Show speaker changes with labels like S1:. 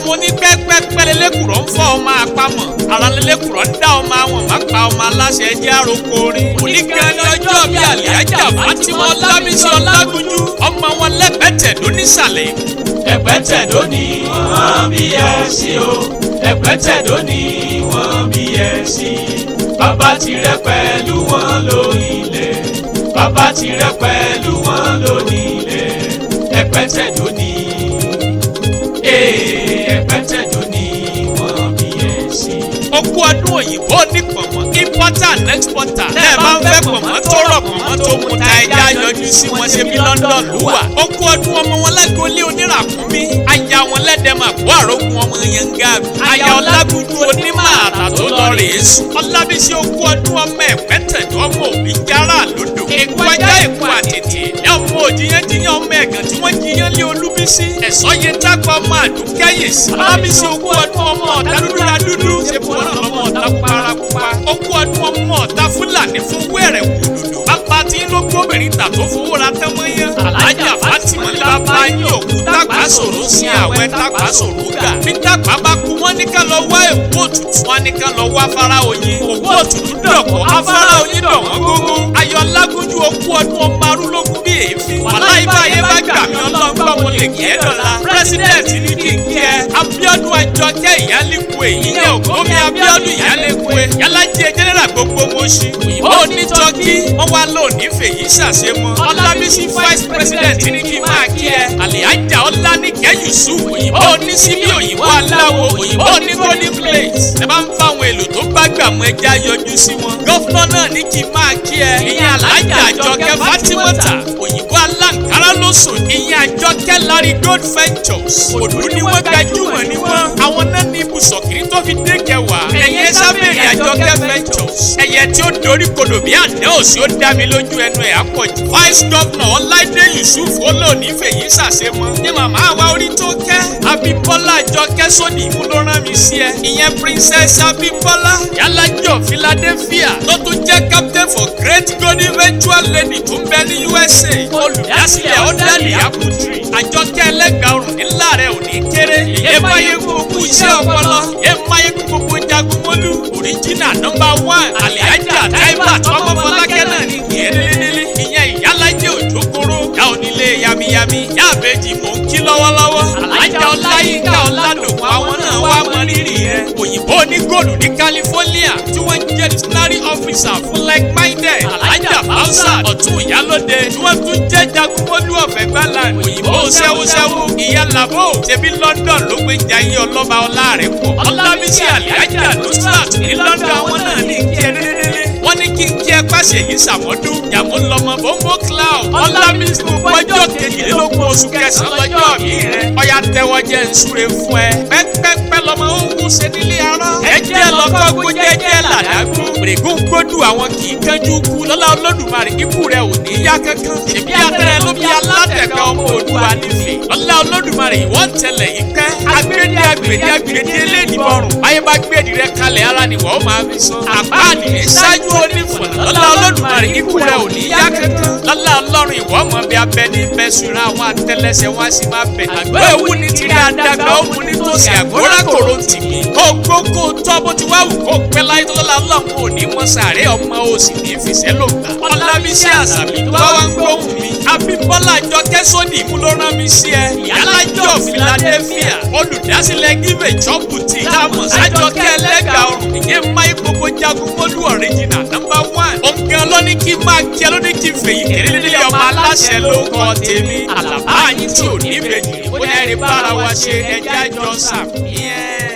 S1: mo ní pẹ́pẹ́pẹ́ lélẹ́kùrọ̀ ń fọ́ ọmọ àpamọ̀ ara lélẹ́kùrọ̀ ń dá ọmọ àwọn má pa ọmọ aláṣẹ jẹ́ àròkọ orin. òní gan ni ọjọ́ bí Àlíhájà Fátímà Ọlábísí Ọlágúnjú ọmọ wọn lẹ́pẹ̀tẹ̀dó nísàlẹ̀.
S2: ẹ̀pẹ̀tẹ̀dó ni wọ́n bí ẹ sí o ẹ̀pẹ̀tẹ̀dó ni wọ́n bí ẹ sí. bàbá tirẹ̀ pẹ̀lú wọn lórí ilẹ̀ bàbá tirẹ̀ pẹ̀lú wọn lórí ilẹ̀ ẹ̀pẹ̀tẹ̀dó ni ẹ̀pẹ̀tẹ̀dó ni wọ́n bí ẹ sí.
S1: ó kú ọdún òyìnbó ní pọ̀nmọ́ importer and exporter tẹ́ ẹ bá ń fẹ́ pọ̀nmọ́ tó rọ̀ pọ̀nmọ́ tó mú ta ẹja yọjú sí wọn ṣe bí London ló wà. ó kú ọdún ọmọ wọn lágolé oníràkúnmí aya wọn lẹ́dẹ̀ẹ́mà kó àrógún ọmọ yẹn ń gàbí. aya Ọlágúnjú onímọ̀ àtà tó lọ rèé sùn. Ọlábísí ó kú ọdún ọmọ ẹ̀pẹ́tẹ̀dó ọmọ òbí jára lódò. èkó ajá èkó àtètè ẹ ọmọ òjìyànjiyàn ọmọ ẹ̀gàn tí wọ́n jiyàn lé Olúbísí. ẹ̀sọ́ yẹ tákọ̀ ọmọ àdúkẹ́yè sí. Ọlábísí ó kú ọdún ọmọ ọ̀dà dúdú ṣe fún ọ̀nà ọmọ ọ̀dà pupa. ó kú ọdún ọmọ ọ̀dà Fúlàní fún wẹ̀rẹ̀ wùdùdù. bàbá tí ló gbóbìnrin tà tó fowó ra tẹ́mọ́ yẹn. Àlíhájà Fátímà ní bàbá yín òkú tàgbà sòrò sí àwẹ̀ tàgbà sòrò gà. bí tàgbà bá kú wọ́n ní ká lọ wá èkó òtútù wọ́n ní ká lọ wá afárá oyin. òkú òtútù dọ̀kọ̀ afárá oyin dọ̀ wọ́n gógó. ayọ̀ Ọlágúnjú ó kú ọdún ọmọ arúlógún bí èéfín. wàláhì báyé bá gbà mí ọlọ́ngbà mo lè kí ẹ dọ̀la. pírẹsidẹ̀ntì ní kí n kí ẹ. Abíọ́dún Àjọkẹ́ Ìyálékùé ìyẹn Ògúnmi Abíọ́dún Ìyálékùé Yálájé jẹ́nẹ́rà gbogbo Mọ́ṣí. òyìnbó onítọ́kí wọ́n wá lónìí fèyí ṣàṣemọ́. Ọlábísí vice president ní kí n máa kí ẹ. Àlíhájà Ọláníkẹ́ Yusuf òyìnbó onísíbí òyìnbó aláwo òyìnbó ní golden plate. ẹ bá ń fáwọn èlò tó bá gbà mú ẹja yọjú sí wọn. gọ́fúnà náà ní kí n máa kí ẹ. ìyẹn Àlíhájà Àjọkẹ́ Fátímà òyìnbó aláǹkárá ló sùn. ìyẹn Àjọkẹ́ Larry Gold Ventures. òdú ni wọ́n gbajúmọ̀ ní wọ́n. àwọn náà ní ibùsọ̀kiri tó fi dé kẹwàá. ẹ̀yẹ sábẹ̀rẹ̀ Àjọkẹ́ Ventures. ẹ̀yẹ tí ó dorí kodò bí àná òsì ó dá mi lójú ẹnu ẹ̀ àpọ̀jù. vice governor Ọláìdé Yusuf olóòní fèyí ṣàṣemọ́. ní màmá wa orí tó kẹ́. Abímbọ́lá Àjọkẹ́ Sódì mú ló rán mi sí ẹ. ìyẹn princess Abímbọ́lá Yálájọ Philadelphia tó tún jẹ́ captain for Great Golden Virtual Lady tó ń bẹ ní USA. olùdásílẹ̀ ọ̀dàlì Aputri. Àjọkẹ́ ẹlẹ́gbàá ọrùn nílá rẹ̀ ò ní kéré. ìyẹn máyégún gbogbo iṣẹ́ ọpọlọ. ìyẹn máyégún gbogbo jagunmólú. original number 1 Àlíhájà Taibat ọmọ Fọlákẹ́ náà ní kí ẹ délé. ìyẹn Ìyálájé Òjòkòrò. yá onílé yamiyami. yá àbẹ́jì mò ń kí lọ́wọ́lọ́wọ́. Àlíhájà Ọláyínká Ọládòkun àwọn náà wá mọ rírì rẹ̀. òyìnbó ní góòlù ní California tí wọ́n jẹ́ dictionary officer fún like minded. Àlíhájà Fausa ọ̀tún ìyálóde tí wọ́n tún jẹ́ jagunmólú ọ̀fẹ́ gbàlà. òyìnbó ṣẹ́wóṣẹ́wó ìyá làbó ṣebí London ló gbé jayé ọlọ́ba ọlá rẹ̀ pọ̀. Ọlábísí Àlíhájà Nusrat ní London àwọn náà ní kí ẹ dédé. wọ́n ní kí n kí ẹ pàṣẹ yìí ṣàmọ́dún. yàmú lọmọ bọ́ńbó cloud. Ọlábísí gbogbo ọjọ́ kejìlélógún oṣù kẹsàn-án lọ́jọ́ mi rẹ̀. ọ̀yà tẹ́wọ́ jẹ́ ń súre fún ẹ. pẹ́pẹ́pẹ́ lọmọ ó wú ṣe nílé arán. ẹjẹ́ lọ́kọ́ gbó jẹ́jẹ́ làdágún. règún gbódù àwọn kì í kánjú kú. lọ́lá Olódùmarè ikú rẹ̀ ò ní yá kankan. ṣèbí atẹ́rẹ́ ló bí alátẹ̀kẹ́ ọmọ Oòduà nífẹ̀ẹ́. lọ́lá Olódùmarè ìwọ́n tẹ̀lẹ̀ yìí pẹ́. agbèdé eléyìí bọ̀rùn. báyé bá gbèdì rẹ kalẹ̀ ara ni wọ́n máa fi sọ. àpáàdì ní ṣáájú onífọ̀nà. lọ́lá Olódùmarè ikú rẹ̀ ò ní yá kankan. lọ́lá Ọlọ́run ìwọ́ mọ̀ bí abẹ ní bẹ́sùn àwọn àtẹlẹsẹ̀ wọn sì máa bẹ̀. àgbẹ̀ ewu ni tìrẹ àdàgbà ó mu nítòsí àgbóra kòrò tì mí. kó gbó kó tọ́ bó ti wá wù kó pẹ́ láyé tó lọ́la Ọlọ́run ò ní mọ́ sàárẹ̀ ọmọ òsì ní ìfìsẹ́ ló gbà. Ọlábísí Àṣàbí tó bá wá ń gbóhùn mi. Abímbọ́lá Àjọkẹ́ Sódì mú ló rán mi sí ẹ. Yálájọ Philadelphia olùdásílẹ̀ gíbẹ̀ chọ́pùtì. táàmù sájọkẹ́ ẹlẹ́gbàá ọrùn ìyẹn máyé gbogbo jagunmólú original number 1. òǹkẹ́ ló ní kí n máa kí ẹ ló ní kí n fèyí kéré nílé ọmọ aláṣẹ ló kọ́ tèmi. àlàbá yín tí ò ní bèjì ó ní ẹ̀rí bára wa ṣe ẹjẹ́ àjọ sàmì.